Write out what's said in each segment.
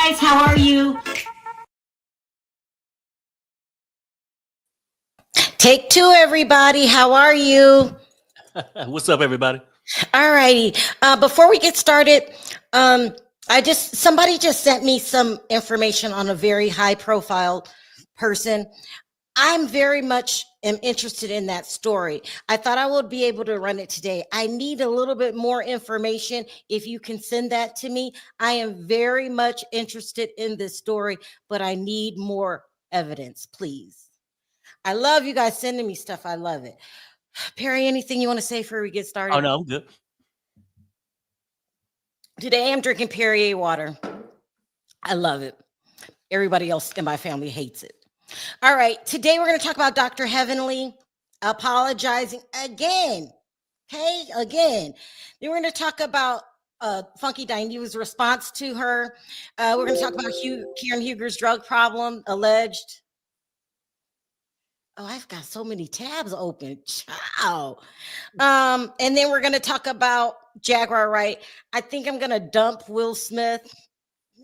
guys, how are you? Take two, everybody. How are you? What's up, everybody? All righty. Before we get started, somebody just sent me some information on a very high profile person. I'm very much am interested in that story. I thought I would be able to run it today. I need a little bit more information. If you can send that to me, I am very much interested in this story, but I need more evidence, please. I love you guys sending me stuff. I love it. Perry, anything you want to say before we get started? Oh, no, I'm good. Today I'm drinking Perrier water. I love it. Everybody else in my family hates it. All right, today we're going to talk about Dr. Heavenly apologizing again. Okay, again. Then we're going to talk about Funky Dineva's response to her. We're going to talk about Karen Huger's drug problem, alleged. Oh, I've got so many tabs open. Ciao. And then we're going to talk about Jaguar Wright. I think I'm going to dump Will Smith.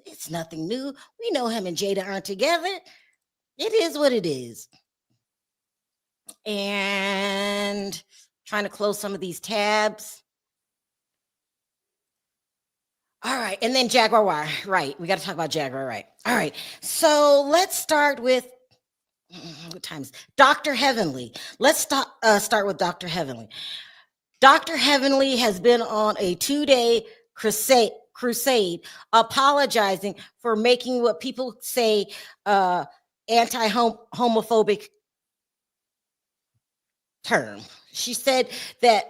It's nothing new. We know him and Jada aren't together. It is what it is. And trying to close some of these tabs. All right. And then Jaguar Wright. We got to talk about Jaguar Wright. All right. So let's start with what times? Dr. Heavenly. Let's start with Dr. Heavenly. Dr. Heavenly has been on a 2-day crusade apologizing for making what people say anti-homophobic term. She said that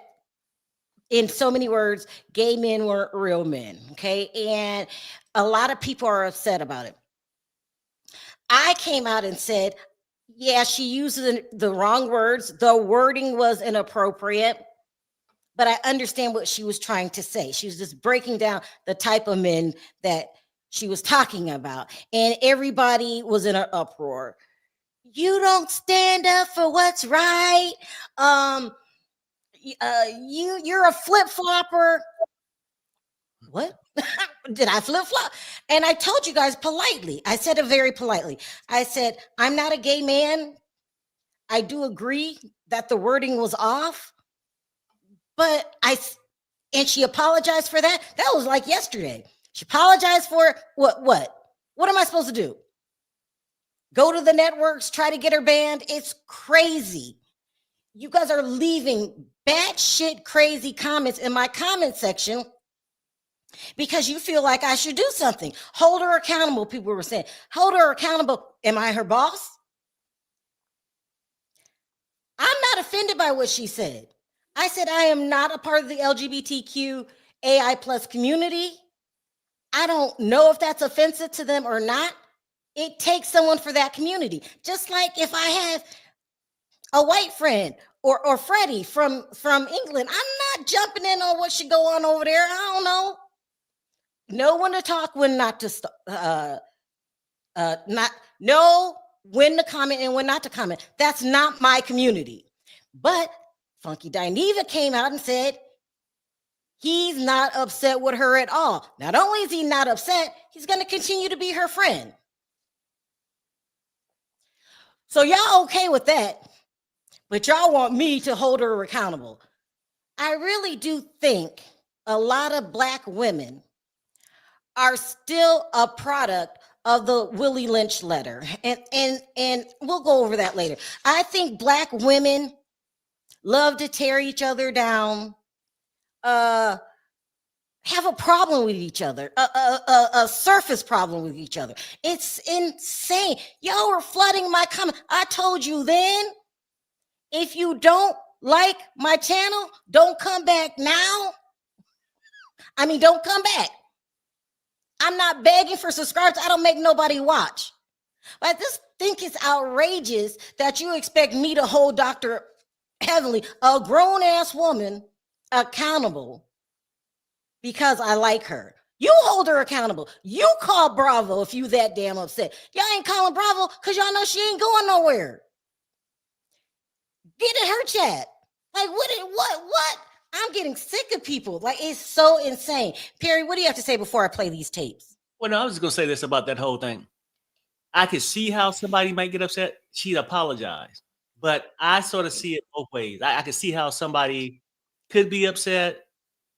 in so many words, gay men weren't real men. Okay. And a lot of people are upset about it. I came out and said, yeah, she used the wrong words. The wording was inappropriate, but I understand what she was trying to say. She was just breaking down the type of men that she was talking about, and everybody was in an uproar. You don't stand up for what's right. You're a flip-flopper. What? Did I flip-flop? And I told you guys politely. I said it very politely. I said, I'm not a gay man. I do agree that the wording was off, but and she apologized for that. That was like yesterday. She apologized for it. What am I supposed to do? Go to the networks, try to get her banned? It's crazy. You guys are leaving batshit crazy comments in my comment section because you feel like I should do something. Hold her accountable, people were saying. Hold her accountable. Am I her boss? I'm not offended by what she said. I said I am not a part of the LGBTQ AI plus community. I don't know if that's offensive to them or not. It takes someone for that community. Just like if I have a white friend or Freddie from England, I'm not jumping in on what should go on over there. I don't know. Know when to talk, when not to know when to comment and when not to comment. That's not my community. But Funky Dineva came out and said he's not upset with her at all. Not only is he not upset, he's going to continue to be her friend. So y'all okay with that, but y'all want me to hold her accountable. I really do think a lot of Black women are still a product of the Willie Lynch letter. And we'll go over that later. I think Black women love to tear each other down, have a problem with each other, a surface problem with each other. It's insane. Y'all were flooding my comment. I told you then, if you don't like my channel, don't come back now. I mean, don't come back. I'm not begging for subscribers. I don't make nobody watch. But I just think it's outrageous that you expect me to hold Dr. Heavenly, a grown-ass woman, accountable because I like her. You hold her accountable. You call Bravo if you that damn upset. Y'all ain't calling Bravo because y'all know she ain't going nowhere. Get in her chat. Like, what? I'm getting sick of people. Like, it's so insane. Perry, what do you have to say before I play these tapes? Well, no, I was just gonna say this about that whole thing. I could see how somebody might get upset. She'd apologize, but I sort of see it both ways. I could see how somebody could be upset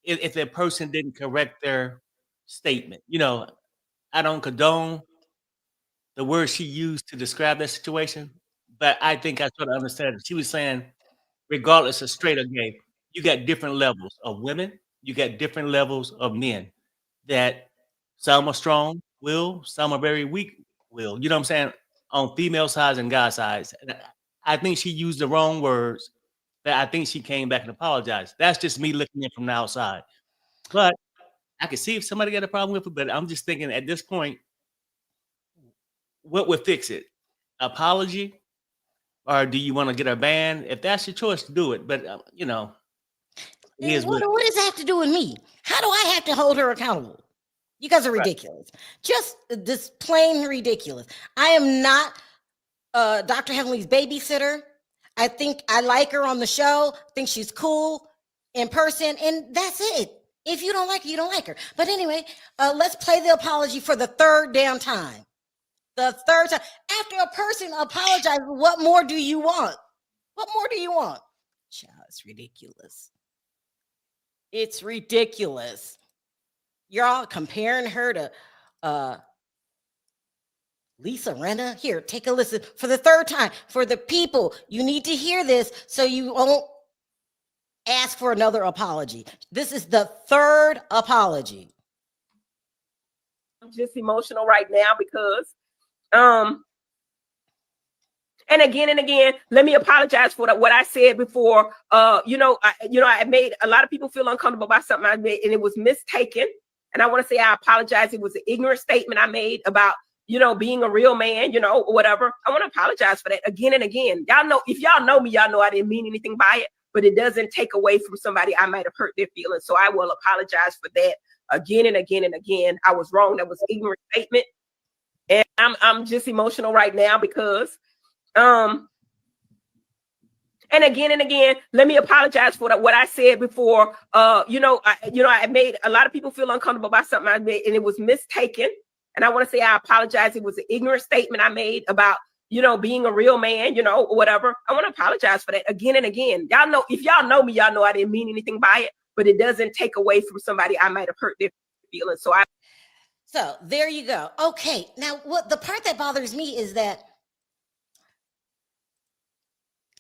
if that person didn't correct their statement. I don't condone the word she used to describe that situation, but I think I sort of understand it. She was saying, regardless of straight or gay, you got different levels of women, you got different levels of men that some are strong will, some are very weak will. You know what I'm saying? On female sides and guy sides. And I think she used the wrong words, but I think she came back and apologized. That's just me looking in from the outside. But I could see if somebody got a problem with it, but I'm just thinking at this point, what would fix it? Apology? Or do you want to get her banned? If that's your choice, do it. But, it is What what does that have to do with me? How do I have to hold her accountable? You guys are ridiculous. Just this plain ridiculous. I am not Dr. Heavenly's babysitter. I think I like her on the show. I think she's cool in person, and that's it. If you don't like her, you don't like her. But anyway, let's play the apology for the third damn time. The third time. After a person apologizes, what more do you want? What more do you want? Child, it's ridiculous. It's ridiculous. You're all comparing her to Lisa Rinna. Here, take a listen for the third time. For the people, you need to hear this so you won't ask for another apology. This is the third apology. I'm just emotional right now because and again, let me apologize for what I said before. I made a lot of people feel uncomfortable about something I made, and it was mistaken. And I want to say I apologize. It was an ignorant statement I made about, being a real man, or whatever. I want to apologize for that again and again. Y'all know, if y'all know me, y'all know I didn't mean anything by it, but it doesn't take away from somebody I might have hurt their feelings. So I will apologize for that again and again and again. I was wrong. That was an ignorant statement. And I'm just emotional right now because and again, let me apologize for what I said before. I made a lot of people feel uncomfortable about something I made, and it was mistaken. And I want to say I apologize. It was an ignorant statement I made about, being a real man, or whatever. I want to apologize for that again and again. Y'all know, if y'all know me, y'all know I didn't mean anything by it, but it doesn't take away from somebody I might have hurt their feelings. So there you go. Okay. Now, what the part that bothers me is that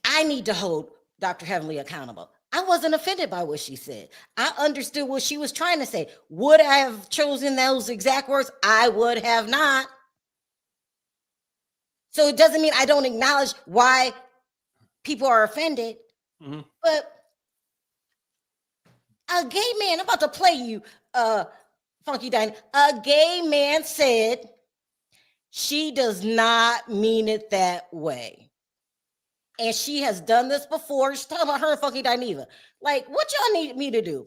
I need to hold Dr. Heavenly accountable. I wasn't offended by what she said. I understood what she was trying to say. Would I have chosen those exact words? I would have not. So it doesn't mean I don't acknowledge why people are offended. Mm-hmm. But a gay man, I'm about to play you, Funky Dinah. A gay man said she does not mean it that way. And she has done this before. She's talking about her and Funky Dineva. Like, what y'all need me to do?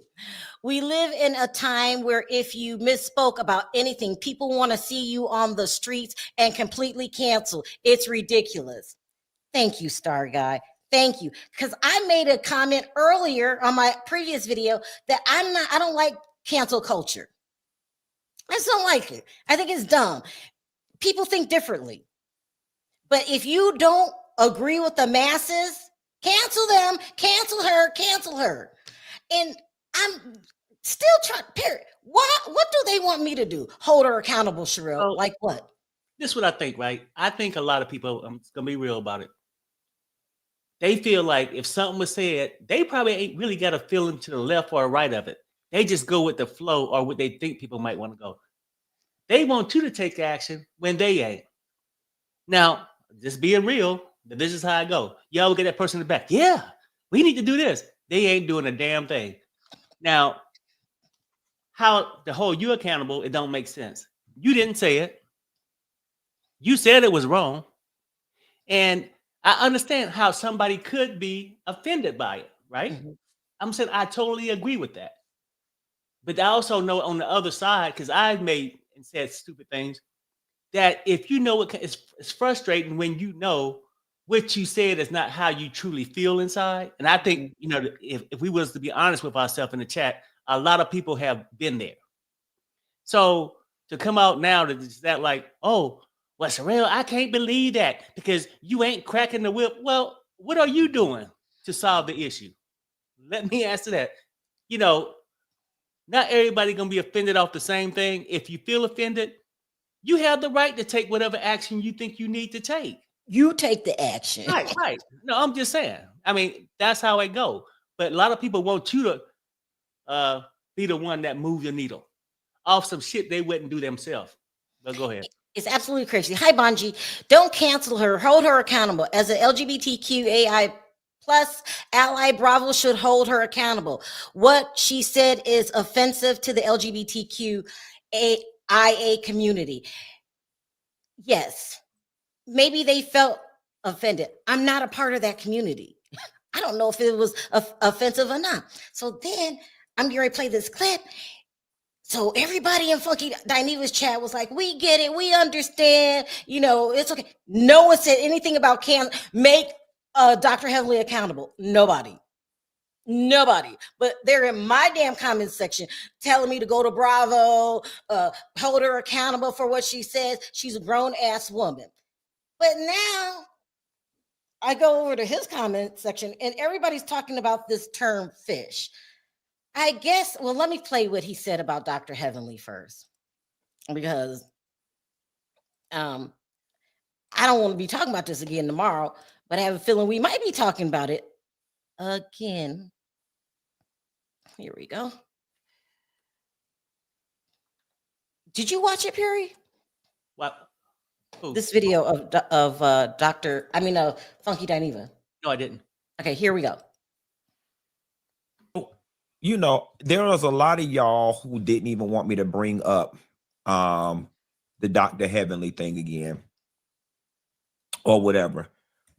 We live in a time where if you misspoke about anything, people want to see you on the streets and completely cancel. It's ridiculous. Thank you, Star Guy. Thank you. Because I made a comment earlier on my previous video that I don't like cancel culture. I just don't like it. I think it's dumb. People think differently. But if you don't agree with the masses, cancel them, cancel her. And I'm still trying, period. What do they want me to do? Hold her accountable, Sharrell. Like what? This is what I think, right? I think a lot of people, I'm going to be real about it. They feel like if something was said, they probably ain't really got a feeling to the left or right of it. They just go with the flow or what they think people might want to go. They want you to take action when they ain't. Now, just being real, this is how I go. Y'all get that person in the back. Yeah, we need to do this. They ain't doing a damn thing. Now, how to hold you accountable, it don't make sense. You didn't say it. You said it was wrong. And I understand how somebody could be offended by it, right? Mm-hmm. I'm saying I totally agree with that. But I also know on the other side, because I've made and said stupid things, that if you know it's frustrating when you know what you said is not how you truly feel inside. And I think, if we was to be honest with ourselves in the chat, a lot of people have been there. So to come out now to just that like, oh, well, Sharrell, I can't believe that because you ain't cracking the whip. Well, what are you doing to solve the issue? Let me answer that. You know, not everybody gonna be offended off the same thing. If you feel offended, you have the right to take whatever action you think you need to take. You take the action. Right, right. No, I'm just saying. I mean, that's how it go. But a lot of people want you to be the one that move the needle off some shit they wouldn't do themselves. But go ahead. It's absolutely crazy. Hi, Bonji. Don't cancel her. Hold her accountable. As an LGBTQAI plus ally, Bravo should hold her accountable. What she said is offensive to the LGBTQAIA community. Yes, maybe they felt offended. I'm not a part of that community. I don't know if it was offensive or not. So then I'm going to play this clip. So everybody in Funky Dineva's chat was like, we get it. We understand. You know, it's okay. No one said anything about make Dr. Heavenly accountable. Nobody. But they're in my damn comment section telling me to go to Bravo, hold her accountable for what she says. She's a grown-ass woman. But now I go over to his comment section and everybody's talking about this term fish. I guess, well, let me play what he said about Dr. Heavenly first, because I don't want to be talking about this again tomorrow, but I have a feeling we might be talking about it again. Here we go. Did you watch it, Perry? What? Ooh. This video of Funky Dineva. No, I didn't. Okay, here we go. You know, there was a lot of y'all who didn't even want me to bring up the Dr. Heavenly thing again or whatever.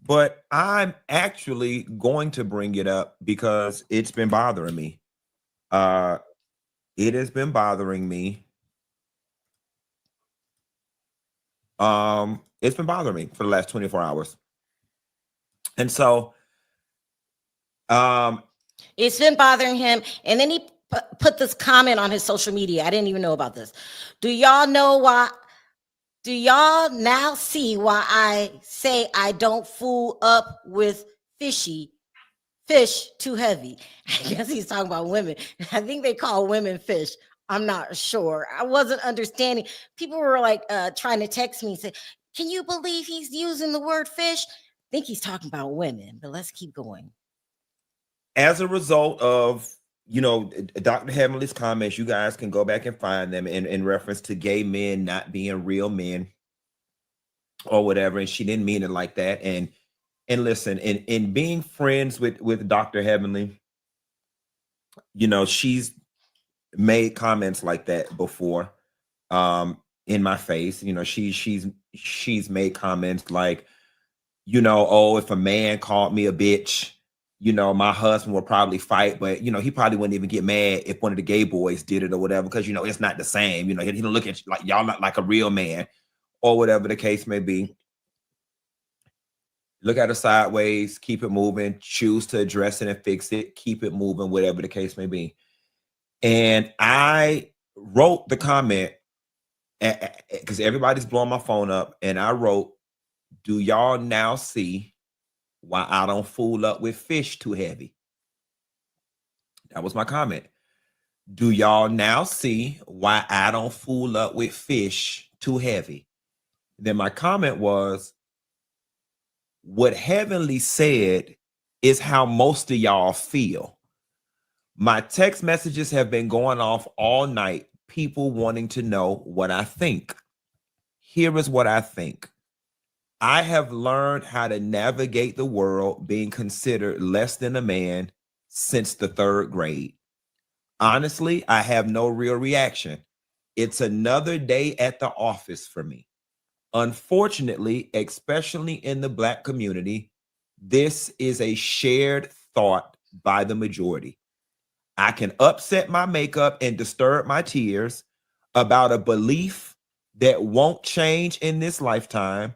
But I'm actually going to bring it up because it's been bothering me. It has been bothering me. It's been bothering me for the last 24 hours. And so it's been bothering him. And then he put this comment on his social media. I didn't even know about this. Do y'all know why? Do y'all now see why I say I don't fool up with fish too heavy? I guess he's talking about women. I think they call women fish. I'm not sure. I wasn't understanding. People were like trying to text me and say, can you believe he's using the word fish? I think he's talking about women, but let's keep going. As a result of, you know, Dr. Heavenly's comments, you guys can go back and find them in reference to gay men not being real men or whatever. And she didn't mean it like that. And listen, in being friends with Dr. Heavenly, you know, she's made comments like that before in my face. You know, she's made comments like, you know, oh, if a man called me a bitch, you know, my husband would probably fight, but, you know, he probably wouldn't even get mad if one of the gay boys did it or whatever, because, you know, it's not the same. You know, he don't look at you like y'all not like a real man or whatever the case may be. Look at it sideways, keep it moving, choose to address it and fix it, keep it moving, whatever the case may be. And I wrote the comment because everybody's blowing my phone up, and I wrote, do y'all now see why I don't fool up with fish too heavy? That was my comment. Do y'all now see why I don't fool up with fish too heavy? Then my comment was, what Heavenly said is how most of y'all feel. My text messages have been going off all night, people wanting to know what I think. Here is what I think. I have learned how to navigate the world being considered less than a man since the 3rd grade. Honestly, I have no real reaction. It's another day at the office for me. Unfortunately, especially in the Black community, this is a shared thought by the majority. I can upset my makeup and disturb my tears about a belief that won't change in this lifetime,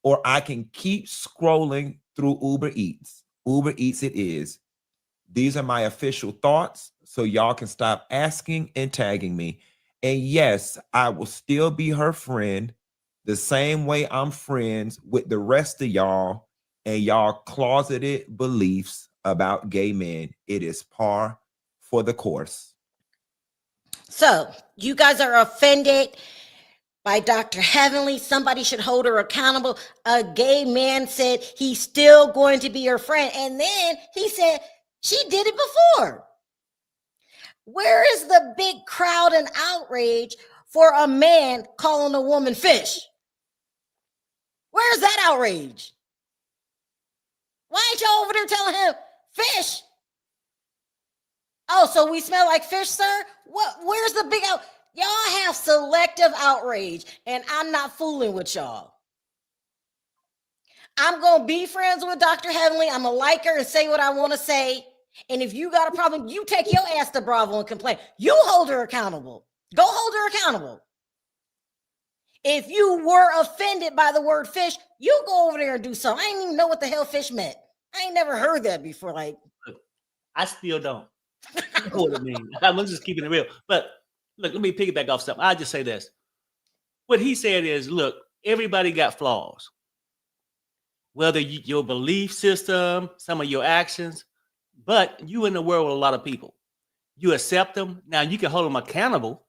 or I can keep scrolling through Uber Eats. Uber Eats it is. These are my official thoughts, so y'all can stop asking and tagging me. And yes, I will still be her friend the same way I'm friends with the rest of y'all and y'all closeted beliefs about gay men. It is par for the course. So you guys are offended by Dr. Heavenly. Somebody should hold her accountable. A gay man said he's still going to be your friend. And then he said she did it before. Where is the big crowd and outrage for a man calling a woman fish? Where's that outrage? Why ain't y'all over there telling him fish? Oh, so we smell like fish, sir? What? Where's the big out? Y'all have selective outrage, and I'm not fooling with y'all. I'm gonna be friends with Dr. Heavenly. I'm gonna like her and say what I want to say. And if you got a problem, you take your ass to Bravo and complain. You hold her accountable. Go hold her accountable. If you were offended by the word fish, you go over there and do something. I didn't even know what the hell fish meant. I ain't never heard that before. Like, I still don't. You know what I mean? I'm just keeping it real. But look, let me piggyback off something. I'll just say this. What he said is, look, everybody got flaws. Whether your belief system, some of your actions, but you in the world with a lot of people. You accept them. Now you can hold them accountable.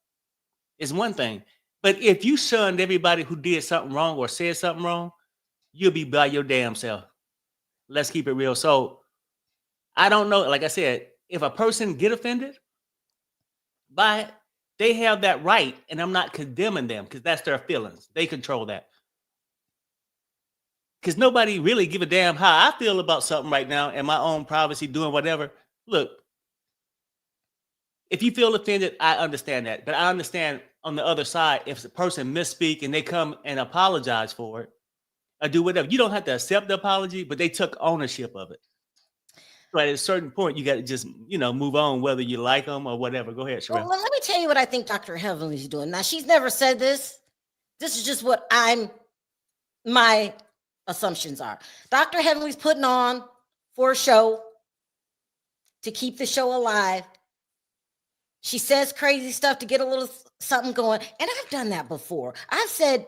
Is one thing. But if you shunned everybody who did something wrong or said something wrong, you'll be by your damn self. Let's keep it real. So I don't know. Like I said, if a person get offended by it, they have that right. And I'm not condemning them because that's their feelings. They control that. Because nobody really give a damn how I feel about something right now in my own privacy, doing whatever. Look, if you feel offended, I understand that. But I understand on the other side, if the person misspeak and they come and apologize for it or do whatever, you don't have to accept the apology, but they took ownership of it. So at a certain point, you got to just, move on, whether you like them or whatever. Go ahead, Sharrell. well, let me tell you what I think Dr. Heavenly's doing. Now, she's never said this. This is just what my assumptions are. Dr. Heavenly's putting on for a show to keep the show alive. She says crazy stuff to get a little something going. And I've done that before. I've said,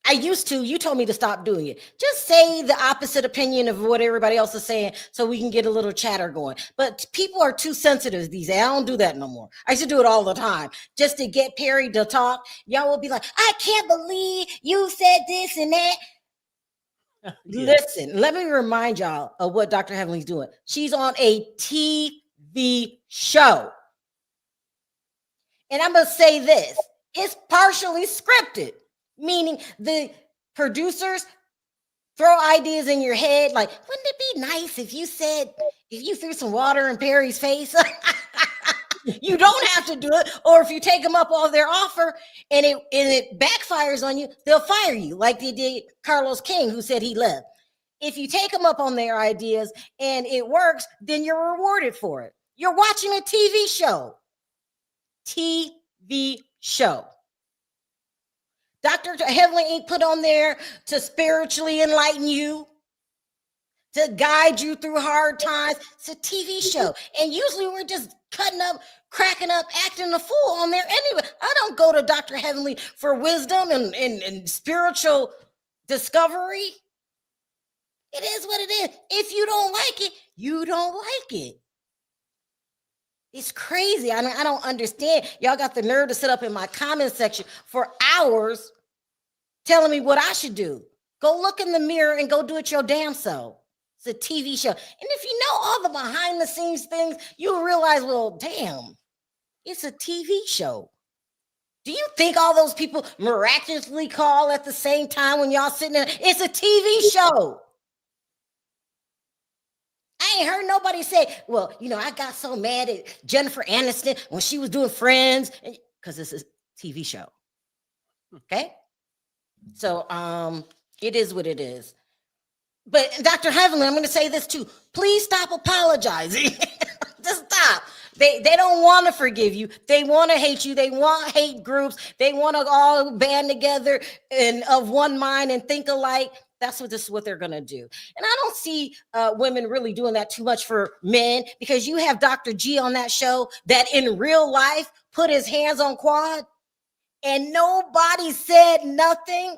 I used to, you told me to stop doing it. Just say the opposite opinion of what everybody else is saying so we can get a little chatter going. But people are too sensitive these days. I don't do that no more. I used to do it all the time just to get Perry to talk. Y'all will be like, I can't believe you said this and that. Yeah. Listen, let me remind y'all of what Dr. Heavenly's doing. She's on a TV show. And I'm going to say this, it's partially scripted, meaning the producers throw ideas in your head like, wouldn't it be nice if you threw some water in Perry's face? You don't have to do it. Or if you take them up off their offer and it backfires on you, they'll fire you like they did Carlos King, who said he left. If you take them up on their ideas and it works, then you're rewarded for it. You're watching a TV show. TV show. Dr. Heavenly ain't put on there to spiritually enlighten you, to guide you through hard times. It's a TV show. And usually we're just cutting up, cracking up, acting a fool on there anyway. I don't go to Dr. Heavenly for wisdom and spiritual discovery. It is what it is. If you don't like it, you don't like it. It's crazy. I don't understand. Y'all got the nerve to sit up in my comment section for hours telling me what I should do. Go look in the mirror and go do it your damn self. It's a TV show. And if you know all the behind the scenes things, you'll realize, well, damn, it's a TV show. Do you think all those people miraculously call at the same time when y'all sitting there? It's a TV show. I ain't heard nobody say, well, I got so mad at Jennifer Aniston when she was doing Friends, because it's a TV show. Okay? So it is what it is. But Dr. Heavenly, I'm going to say this too. Please stop apologizing. Just stop. They don't want to forgive you. They want to hate you. They want hate groups. They want to all band together and of one mind and think alike. This is what they're going to do. And I don't see women really doing that too much for men, because you have Dr. G on that show that in real life put his hands on Quad and nobody said nothing?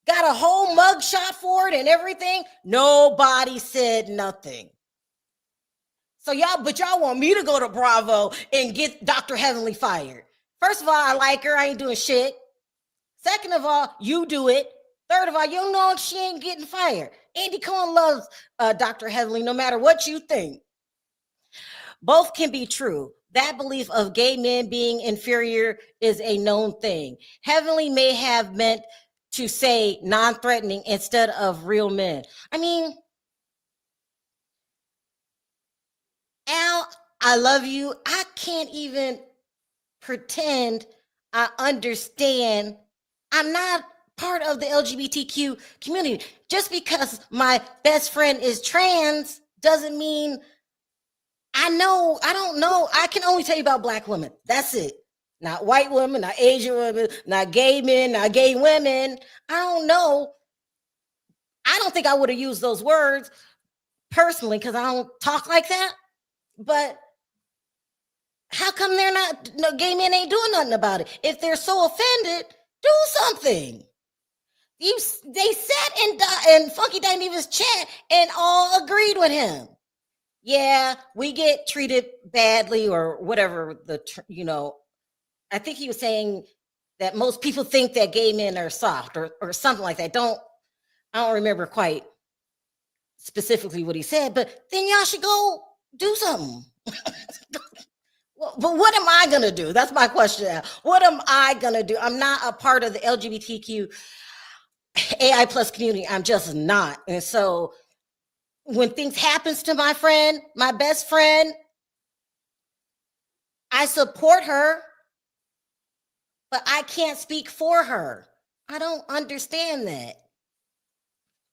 Got a whole mug shot for it and everything. Nobody said nothing. So y'all want me to go to Bravo and get Dr. Heavenly fired. First of all, I like her. I ain't doing shit. Second of all, you do it. Third of all, you know she ain't getting fired. Andy Cohen loves Dr. Heavenly, no matter what you think. Both can be true. That belief of gay men being inferior is a known thing. Heavenly may have meant to say non-threatening instead of real men. I mean, Al, I love you. I can't even pretend I understand. I'm not part of the LGBTQ community. Just because my best friend is trans doesn't mean I don't know. I can only tell you about Black women. That's it. Not white women, not Asian women, not gay men, not gay women. I don't know. I don't think I would have used those words personally because I don't talk like that. But how come they're not, no, gay men ain't doing nothing about it? If they're so offended, do something. They sat in Funky Dineva's chat and all agreed with him. Yeah, we get treated badly or whatever, I think he was saying that most people think that gay men are soft or something like that. I don't remember quite specifically what he said, but then y'all should go do something. But what am I going to do? That's my question now. What am I going to do? I'm not a part of the LGBTQ AI plus community. I'm just not. And so when things happens to my friend, my best friend, I support her, but I can't speak for her. I don't understand that.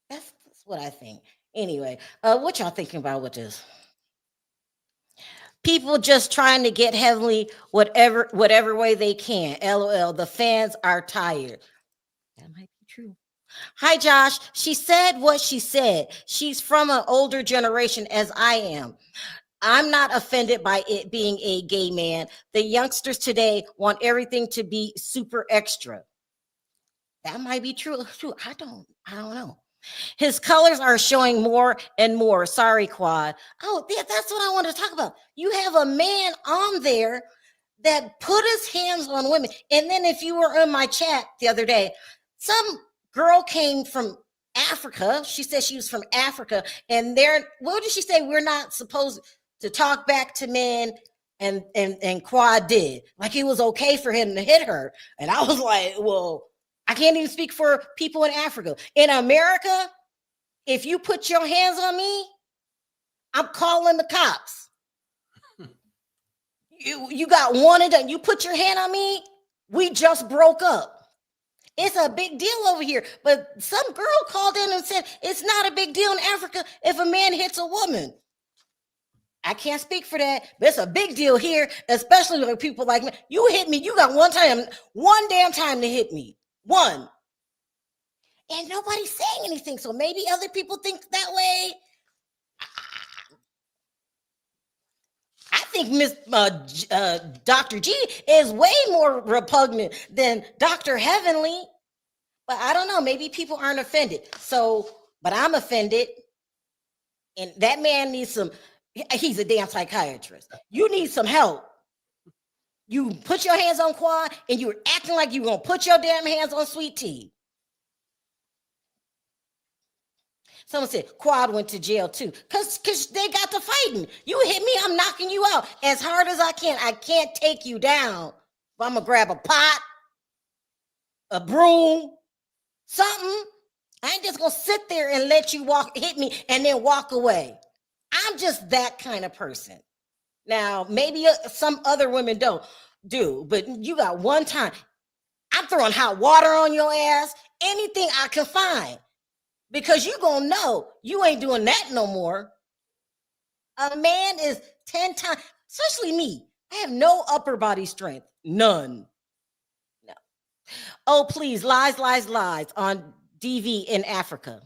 That's what I think. Anyway, what y'all thinking about with this? People just trying to get Heavenly whatever way they can. LOL. The fans are tired. That might be true. Hi, Josh. She said what she said. She's from an older generation as I am. I'm not offended by it being a gay man. The youngsters today want everything to be super extra. That might be true. I don't know. His colors are showing more and more. Sorry, Quad. Oh, that's what I wanted to talk about. You have a man on there that put his hands on women. And then if you were in my chat the other day, some girl came from Africa. She said she was from Africa. And what did she say? We're not supposed to talk back to men. And Quad did. Like it was okay for him to hit her. And I was like, well, I can't even speak for people in Africa. In America, if you put your hands on me, I'm calling the cops. You got one and done. You put your hand on me, we just broke up. It's a big deal over here. But some girl called in and said it's not a big deal in Africa if a man hits a woman. I can't speak for that, but it's a big deal here, especially with people like me. You hit me, you got one damn time to hit me. One. And nobody's saying anything. So maybe other people think that way. I think Dr. G is way more repugnant than Dr. Heavenly. But I don't know. Maybe people aren't offended. But I'm offended. And that man needs he's a damn psychiatrist. You need some help. You put your hands on Quad and you're acting like you're going to put your damn hands on Sweet Tea. Someone said Quad went to jail too because they got to fighting. You hit me, I'm knocking you out as hard as I can. I can't take you down. But I'm going to grab a pot, a broom, something. I ain't just going to sit there and let you hit me and then walk away. I'm just that kind of person. Now, maybe some other women don't do, but you got one time. I'm throwing hot water on your ass, anything I can find, because you gonna know you ain't doing that no more. A man is 10 times, especially me. I have no upper body strength, none. No. Oh, please, lies on DV in Africa.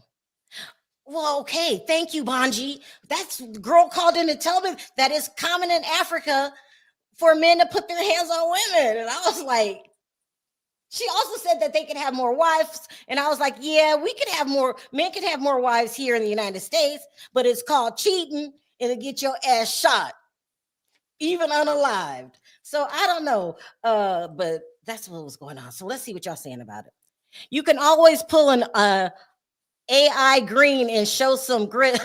Well, okay, thank you, Bonji. That's the girl called in to tell me that it's common in Africa for men to put their hands on women. And I was like, she also said that they could have more wives. And I was like, yeah, we could have more, men could have more wives here in the United States, but it's called cheating and it'll get your ass shot, even unalived. So I don't know, but that's what was going on. So let's see what y'all saying about it. You can always pull an AI Green and show some grit.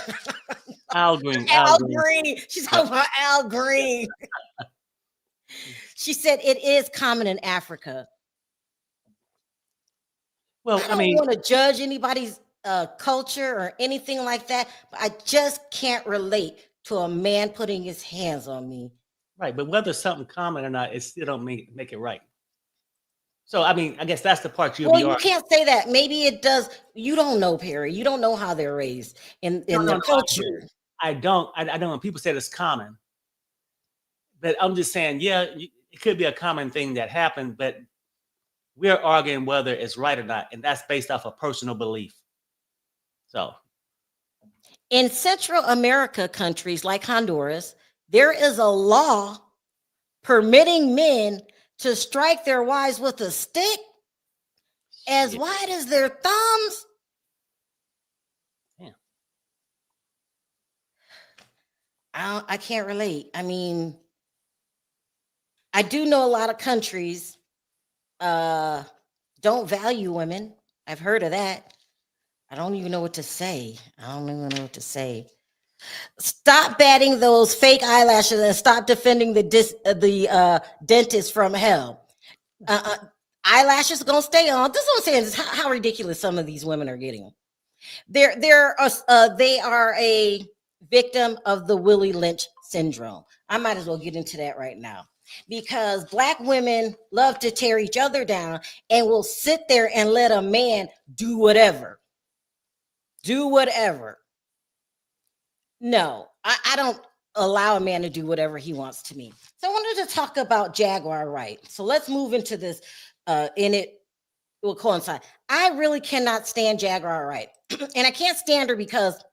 Al Green. Al Green. She's talking about Al Green. She said it is common in Africa. Well, I don't want to judge anybody's culture or anything like that, but I just can't relate to a man putting his hands on me. Right, but whether it's something common or not, it still don't make it right. So, I mean, I guess that's the part you can't say that. Maybe it does. You don't know, Perry. You don't know how they're raised in their culture. I don't. When people say it's common, but I'm just saying, yeah, it could be a common thing that happened, but we're arguing whether it's right or not, and that's based off of personal belief. So, in Central America countries like Honduras, there is a law permitting men to strike their wives with a stick as wide as their thumbs. Yeah. I can't relate. I mean, I do know a lot of countries don't value women. I've heard of that. I don't even know what to say. Stop batting those fake eyelashes and stop defending the dentist from hell. Eyelashes are gonna stay on. This is what I'm saying, is how ridiculous some of these women are getting. They are a victim of the Willie Lynch syndrome. I might as well get into that right now, because Black women love to tear each other down and will sit there and let a man do whatever. No, I don't allow a man to do whatever he wants to me. So I wanted to talk about Jaguar Wright. So let's move into this, and it will coincide. I really cannot stand Jaguar Wright. And I can't stand her because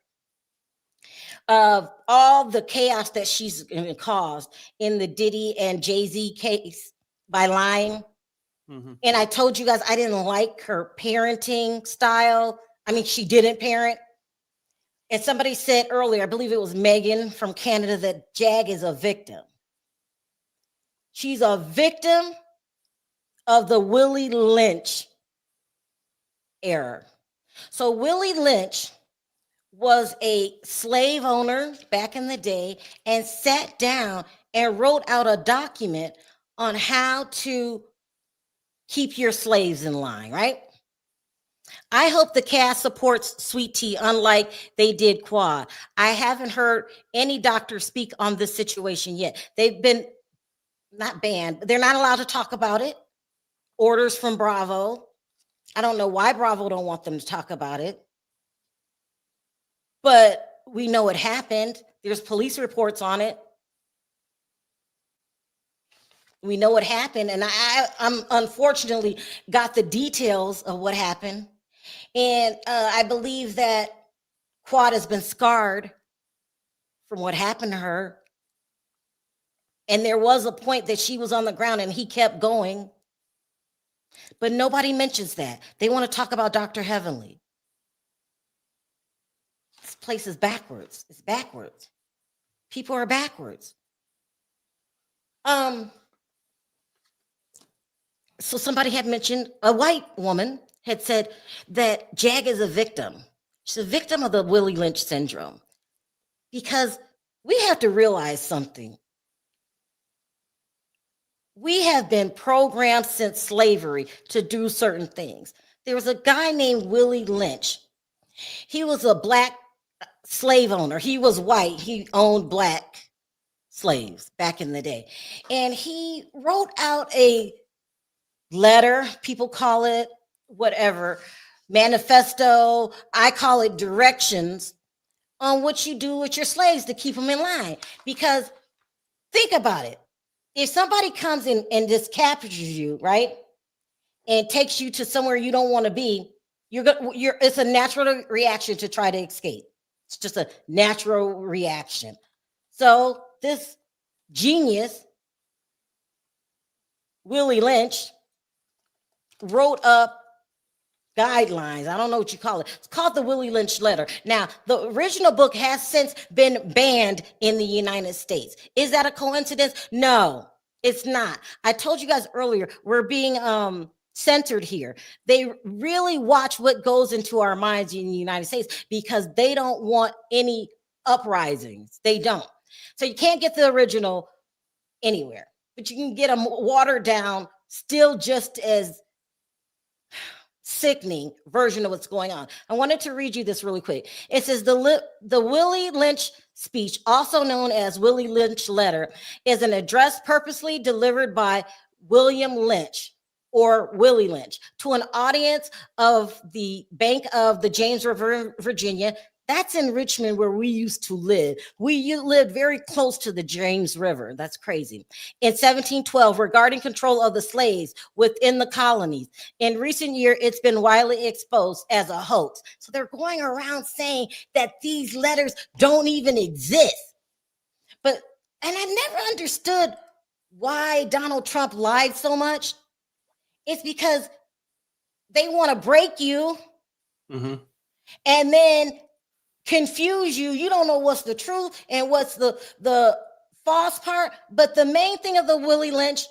of all the chaos that she's caused in the Diddy and Jay-Z case by lying. mm-hmm. And I told you guys I didn't like her parenting style. I mean, she didn't parent. And somebody said earlier, I believe it was Megan from Canada, that Jag is a victim. She's a victim of the Willie Lynch era. So Willie Lynch was a slave owner back in the day and sat down and wrote out a document on how to keep your slaves in line, right? I hope the cast supports Sweet Tea, unlike they did Quad. I haven't heard any doctor speak on this situation yet. They've been not banned, but they're not allowed to talk about it. Orders from Bravo. I don't know why Bravo don't want them to talk about it, but we know it happened. There's police reports on it. We know what happened, and I'm unfortunately got the details of what happened. And I believe that Quad has been scarred from what happened to her. And there was a point that she was on the ground and he kept going. But nobody mentions that. They want to talk about Dr. Heavenly. This place is backwards. It's backwards. People are backwards. So somebody had mentioned, a white woman had said that Jag is a victim. She's a victim of the Willie Lynch syndrome. Because we have to realize something. We have been programmed since slavery to do certain things. There was a guy named Willie Lynch. He was a Black slave owner. He was white. He owned Black slaves back in the day. And he wrote out a letter, people call it whatever, manifesto, I call it directions on what you do with your slaves to keep them in line. Because think about it. If somebody comes in and just captures you, right, and takes you to somewhere you don't want to be, it's a natural reaction to try to escape. It's just a natural reaction. So this genius Willie Lynch wrote up guidelines. I don't know what you call it. It's called the Willie Lynch letter. Now, the original book has since been banned in the United States. Is that a coincidence? No, it's not. I told you guys earlier, we're being centered here. They really watch what goes into our minds in the United States because they don't want any uprisings. They don't. So you can't get the original anywhere, but you can get a watered down, still just as sickening version of what's going on. I wanted to read you this really quick. It says the Willie Lynch speech, also known as Willie Lynch letter, is an address purposely delivered by William Lynch or Willie Lynch to an audience of the Bank of the James River, Virginia. That's in Richmond, where we used to live. We lived very close to the James River. That's crazy. In 1712, regarding control of the slaves within the colonies. In recent years, it's been widely exposed as a hoax. So they're going around saying that these letters don't even exist. And I never understood why Donald Trump lied so much. It's because they want to break you and then confuse you. You don't know what's the truth and what's the false part. But the main thing of the Willie Lynch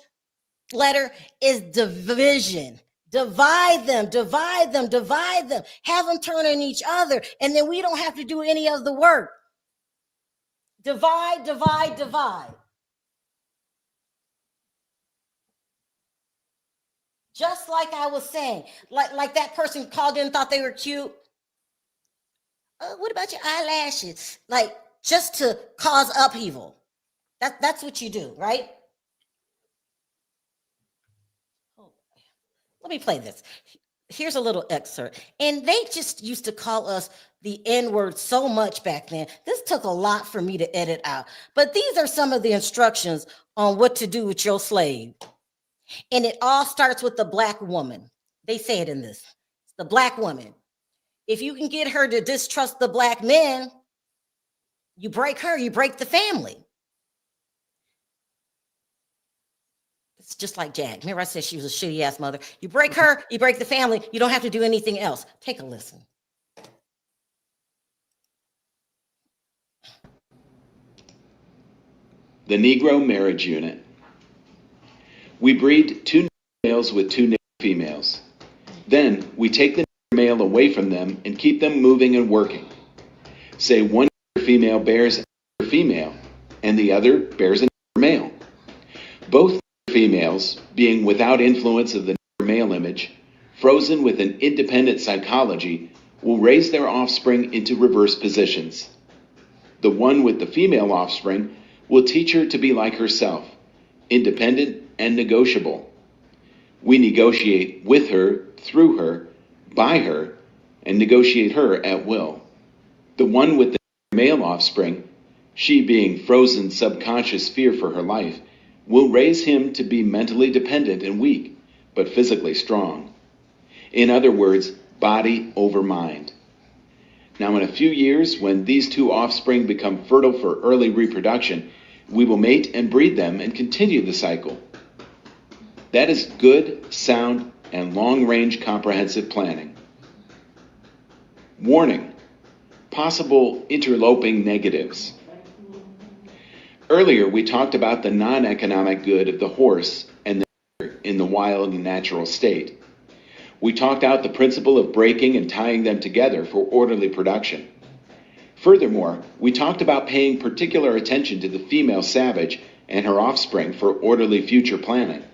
letter is division. Divide them. Have them turn on each other. And then we don't have to do any of the work. Divide. Just like I was saying, like that person called in and thought they were cute. What about your eyelashes? Like, just to cause upheaval. That's what you do, right? Let me play this. Here's a little excerpt. And they just used to call us the N-word so much back then. This took a lot for me to edit out. But these are some of the instructions on what to do with your slave. And it all starts with the Black woman. They say it in this. It's the Black woman. If you can get her to distrust the Black men, you break her, you break the family. It's just like Jag. Remember I said she was a shitty ass mother. You break her, you break the family. You don't have to do anything else. Take a listen. The Negro Marriage Unit. We breed 2 males with 2 females. Then we take the male away from them and keep them moving and working. Say one female bears a female and the other bears a male. Both females, being without influence of the male image, frozen with an independent psychology, will raise their offspring into reverse positions. The one with the female offspring will teach her to be like herself, independent and negotiable. We negotiate with her, through her, by her, and negotiate her at will. The one with the male offspring, she being frozen subconscious fear for her life, will raise him to be mentally dependent and weak, but physically strong. In other words, body over mind. Now, in a few years, when these 2 offspring become fertile for early reproduction, we will mate and breed them and continue the cycle. That is good, sound, and long-range comprehensive planning. Warning: possible interloping negatives. Earlier, we talked about the non-economic good of the horse and the deer in the wild and natural state. We talked out the principle of breaking and tying them together for orderly production. Furthermore, we talked about paying particular attention to the female savage and her offspring for orderly future planning.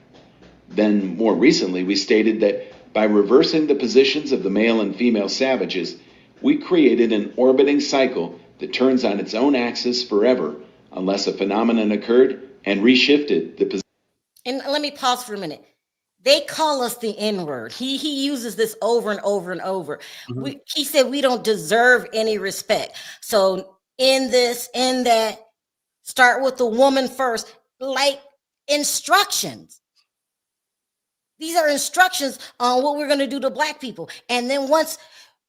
Then, more recently, we stated that by reversing the positions of the male and female savages, we created an orbiting cycle that turns on its own axis forever unless a phenomenon occurred and reshifted the position. And let me pause for a minute. They call us the N-word. He uses this over and over and over. He said we don't deserve any respect. So in this, in that, start with the woman first, like instructions. These are instructions on what we're going to do to Black people. And then once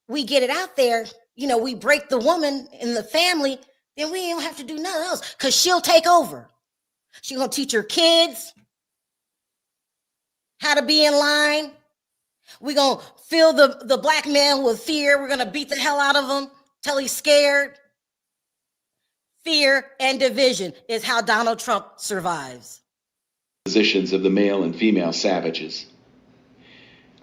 we get it out there, we break the woman in the family, then we don't have to do nothing else because she'll take over. She's going to teach her kids. how to be in line. We're going to fill the black man with fear. We're going to beat the hell out of him till he's scared. Fear and division is how Donald Trump survives. Positions of the male and female savages.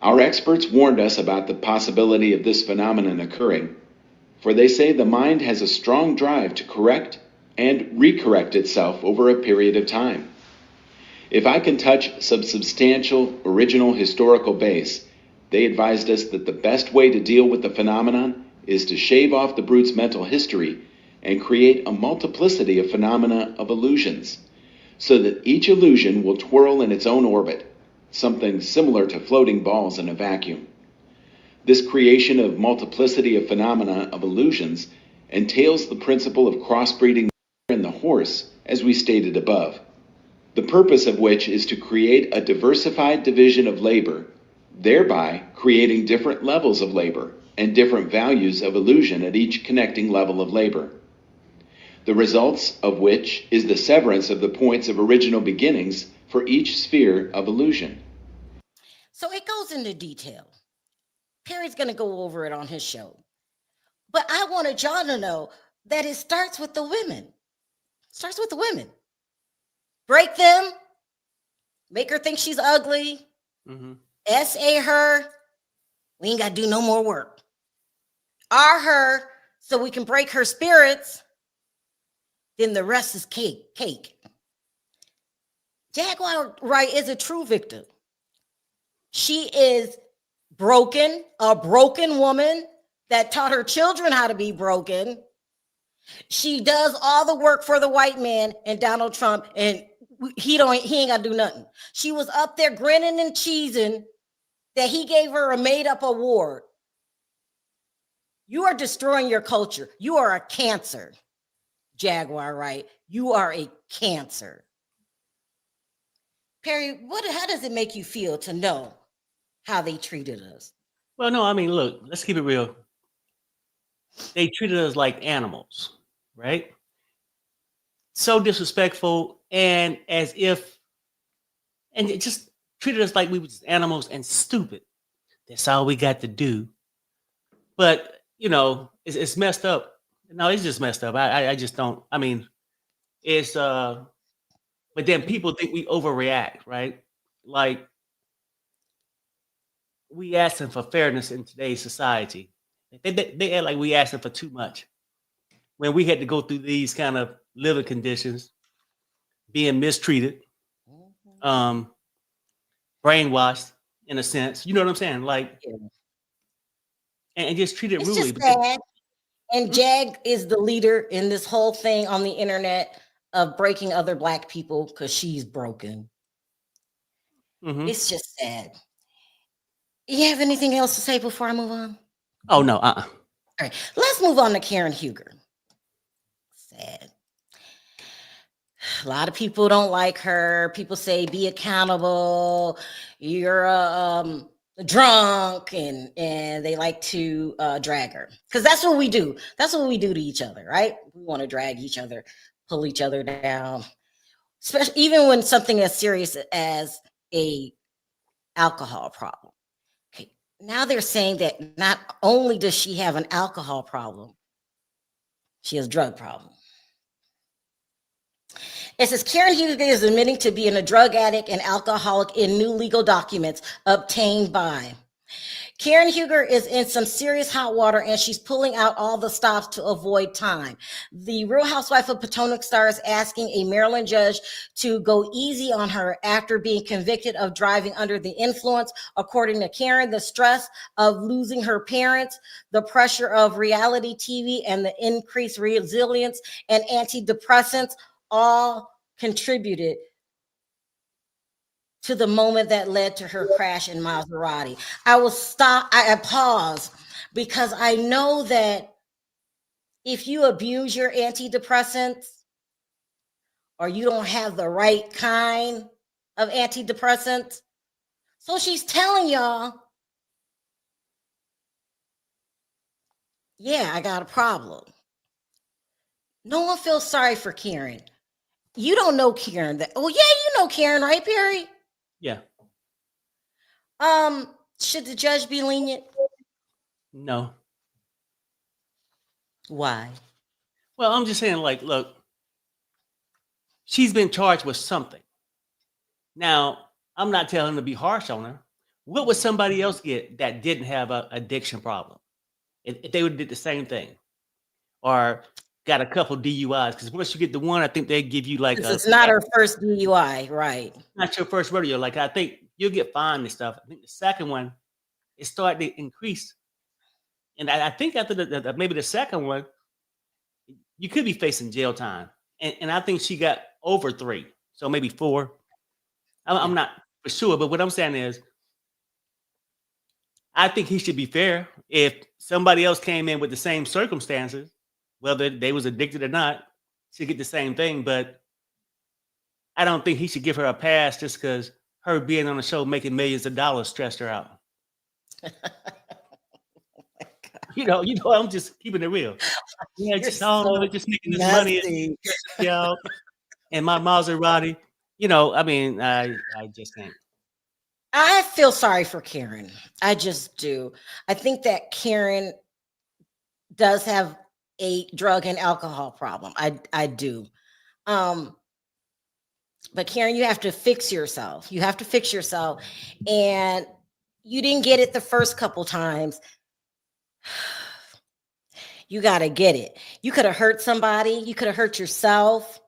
Our experts warned us about the possibility of this phenomenon occurring, for they say the mind has a strong drive to correct and recorrect itself over a period of time. If I can touch some substantial original historical base, they advised us that the best way to deal with the phenomenon is to shave off the brute's mental history and create a multiplicity of phenomena of illusions, so that each illusion will twirl in its own orbit, something similar to floating balls in a vacuum. This creation of multiplicity of phenomena of illusions entails the principle of crossbreeding in the horse, as we stated above, the purpose of which is to create a diversified division of labor, thereby creating different levels of labor and different values of illusion at each connecting level of labor. The results of which is the severance of the points of original beginnings for each sphere of illusion. So it goes into detail. Perry's going to go over it on his show. But I wanted y'all to know that it starts with the women. It starts with the women. Break them, make her think she's ugly, SA her, we ain't got to do no more work. R her, so we can break her spirits, then the rest is cake. Jaguar Wright is a true victim. She is broken, a broken woman that taught her children how to be broken. She does all the work for the white man and Donald Trump, and he ain't got to do nothing. She was up there grinning and cheesing that he gave her a made-up award. You are destroying your culture. You are a cancer, Jaguar Wright. You are a cancer. Perry, how does it make you feel to know how they treated us? Well, no, I mean, look, let's keep it real. They treated us like animals, right? So disrespectful, and as if, and it just treated us like we were just animals and stupid. That's all we got to do. But, it's messed up. No, it's just messed up. I just don't, I mean, it's, but then people think we overreact, right? Like, we asking for fairness in today's society. They act like we asking for too much. When we had to go through these kind of living conditions, being mistreated, brainwashed in a sense. You know what I'm saying? Like, and just treated it's rudely. Just sad. And Jag is the leader in this whole thing on the internet of breaking other Black people because she's broken. It's just sad. You have anything else to say before I move on? Oh, no. All right. Let's move on to Karen Huger. Sad. A lot of people don't like her. People say, be accountable. You're a drunk, and they like to drag her. Because that's what we do. That's what we do to each other, right? We want to drag each other, pull each other down. Especially even when something as serious as a alcohol problem. Okay. Now they're saying that not only does she have an alcohol problem, she has a drug problem. It says Karen Huger is admitting to being a drug addict and alcoholic in new legal documents obtained by. Karen Huger is in some serious hot water, and she's pulling out all the stops to avoid time. The Real Housewife of Potomac star is asking a Maryland judge to go easy on her after being convicted of driving under the influence. According to Karen, the stress of losing her parents, the pressure of reality TV, and the increased resilience and antidepressants all contributed to the moment that led to her crash in Maserati. I pause because I know that if you abuse your antidepressants or you don't have the right kind of antidepressants, so she's telling y'all, yeah, I got a problem. No one feels sorry for Karen. You don't know Karen. You know Karen, right, Perry? Yeah. Should the judge be lenient? No. Why? Well, I'm just saying, like, look, she's been charged with something. Now, I'm not telling him to be harsh on her. What would somebody else get that didn't have an addiction problem? If they would have did the same thing, or got a couple DUIs? Because once you get the one, I think they give you like It's not her first DUI, right? not your first rodeo. Like I think you'll get fined and stuff. I think the second one, it started to increase, and I think after maybe the second one, you could be facing jail time. And I think she got over 3, so maybe 4. I'm not for sure, but what I'm saying is, I think he should be fair. If somebody else came in with the same circumstances, whether they was addicted or not, should get the same thing. But I don't think he should give her a pass just because her being on the show making millions of dollars stressed her out. I'm just keeping it real. Yeah, just just making this money, and my Maserati. I just can't. I feel sorry for Karen. I just do. I think that Karen does have a drug and alcohol problem. I do. But Karen, you have to fix yourself. You have to fix yourself. And you didn't get it the first couple times. You got to get it. You could have hurt somebody. You could have hurt yourself.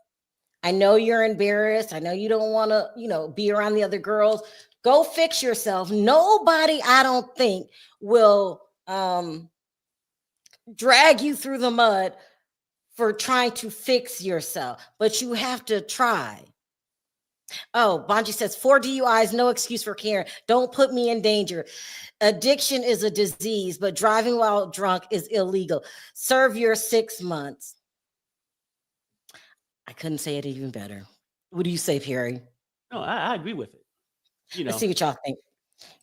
I know you're embarrassed. I know you don't want to, be around the other girls. Go fix yourself. Nobody, I don't think, will drag you through the mud for trying to fix yourself, but you have to try. Oh, Bonji says 4 DUIs, no excuse for Karen. Don't put me in danger. Addiction is a disease, but driving while drunk is illegal. Serve your 6 months. I couldn't say it even better. What do you say, Perry? No, I agree with it. Let's see what y'all think.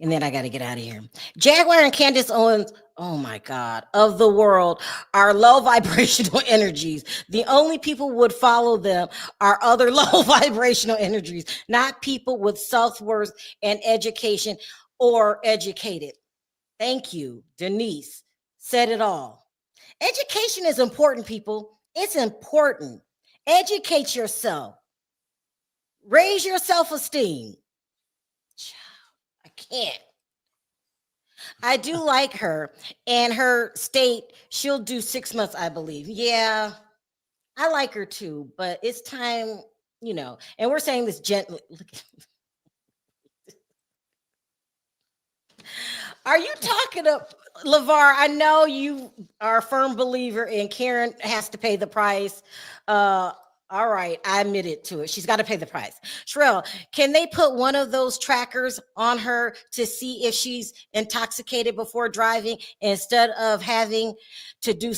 And then I got to get out of here. Jaguar and Candace Owens, oh my God, of the world are low vibrational energies. The only people would follow them are other low vibrational energies, not people with self-worth and education or educated. Thank you, Denise. Said it all. Education is important, people. It's important. Educate yourself. Raise your self-esteem. I can't. I do like her, and her state, she'll do 6 months, I believe. Yeah, I like her too, but it's time, and we're saying this gently. Are you talking to LeVar? I know you are a firm believer in Karen has to pay the price. All right, I admitted to it. She's got to pay the price. Sharrell, can they put one of those trackers on her to see if she's intoxicated before driving instead of having to do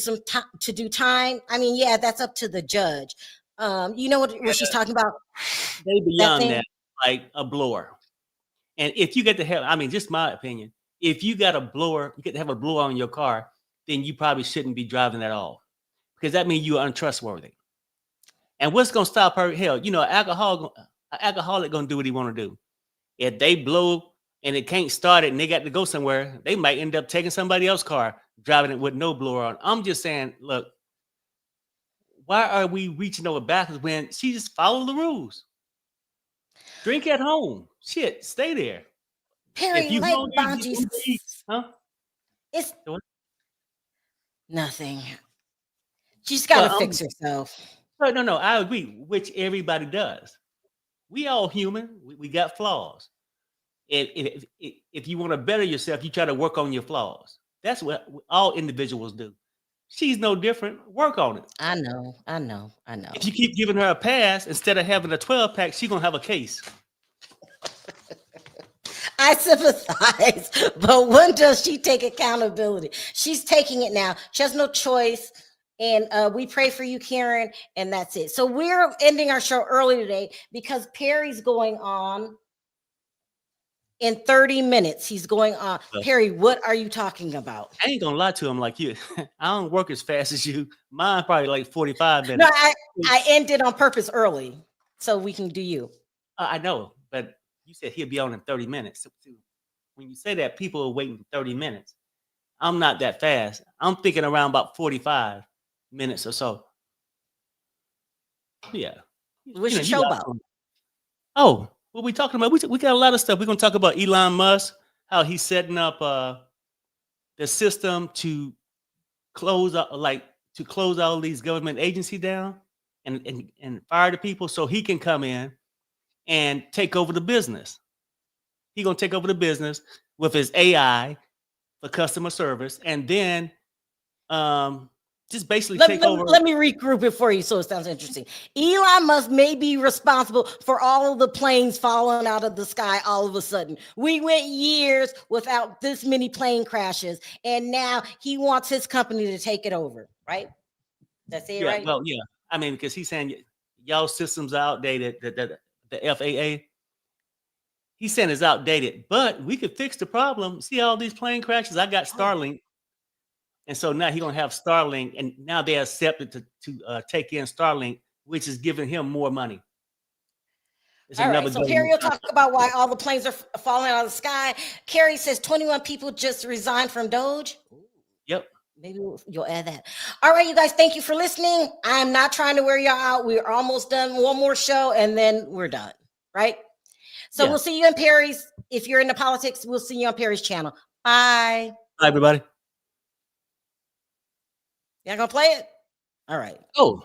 time? I mean, yeah, that's up to the judge. You know what she's talking about? They beyond that, like a blower. And if you get to have, just my opinion, if you got a blower, you get to have a blower on your car, then you probably shouldn't be driving at all, because that means you're untrustworthy. And what's going to stop her? Hell, an alcoholic going to do what he want to do. If they blow and it can't start it and they got to go somewhere, they might end up taking somebody else's car, driving it with no blower on. I'm just saying, look, why are we reaching over backwards when she just follow the rules? Drink at home. Shit, stay there. Perry, if you like hungry, Bonji, it's what? Nothing. She's got to fix herself. No, I agree, which everybody does. We all human. We got flaws. If you want to better yourself, you try to work on your flaws. That's what all individuals do. She's no different. Work on it. I know. If you keep giving her a pass instead of having a 12-pack, she's going to have a case. I sympathize, but when does she take accountability? She's taking it now. She has no choice. And we pray for you, Karen, and that's it. So we're ending our show early today because Perry's going on in 30 minutes. He's going on. Perry, what are you talking about? I ain't going to lie to him like you. I don't work as fast as you. Mine probably like 45 minutes. No, I ended on purpose early so we can do you. I know, but you said he'll be on in 30 minutes. when you say that, people are waiting 30 minutes. I'm not that fast. I'm thinking around about 45 minutes or so. Yeah. What's your You show got about? some- Oh, what we talking about? We got a lot of stuff. We're gonna talk about Elon Musk, how he's setting up the system to close all these government agencies down and fire the people so he can come in and take over the business. He gonna take over the business with his AI for customer service, and then just basically take over. Let me regroup it for you so it sounds interesting. Elon Musk may be responsible for all of the planes falling out of the sky all of a sudden. We went years without this many plane crashes, and now he wants his company to take it over, right? That's it, Yeah, right? well, yeah. I mean, because he's saying y'all systems are outdated. The FAA, he's saying it's outdated, but we could fix the problem. See all these plane crashes? I got Starlink. And so now he's gonna have Starlink, and now they accepted to take in Starlink, which is giving him more money. It's All another right, so government Carrie will talk contract. about why all the planes are falling out of the sky. Carrie says 21 people just resigned from Doge. Yep. Maybe you'll add that. All right, you guys, thank you for listening. I'm not trying to wear y'all out. We're almost done. One more show, and then we're done, right? So Yeah. we'll see you in Perry's. If you're into politics, we'll see you on Perry's channel. Bye. Hi, everybody. Y'all gonna play it? All right. Oh,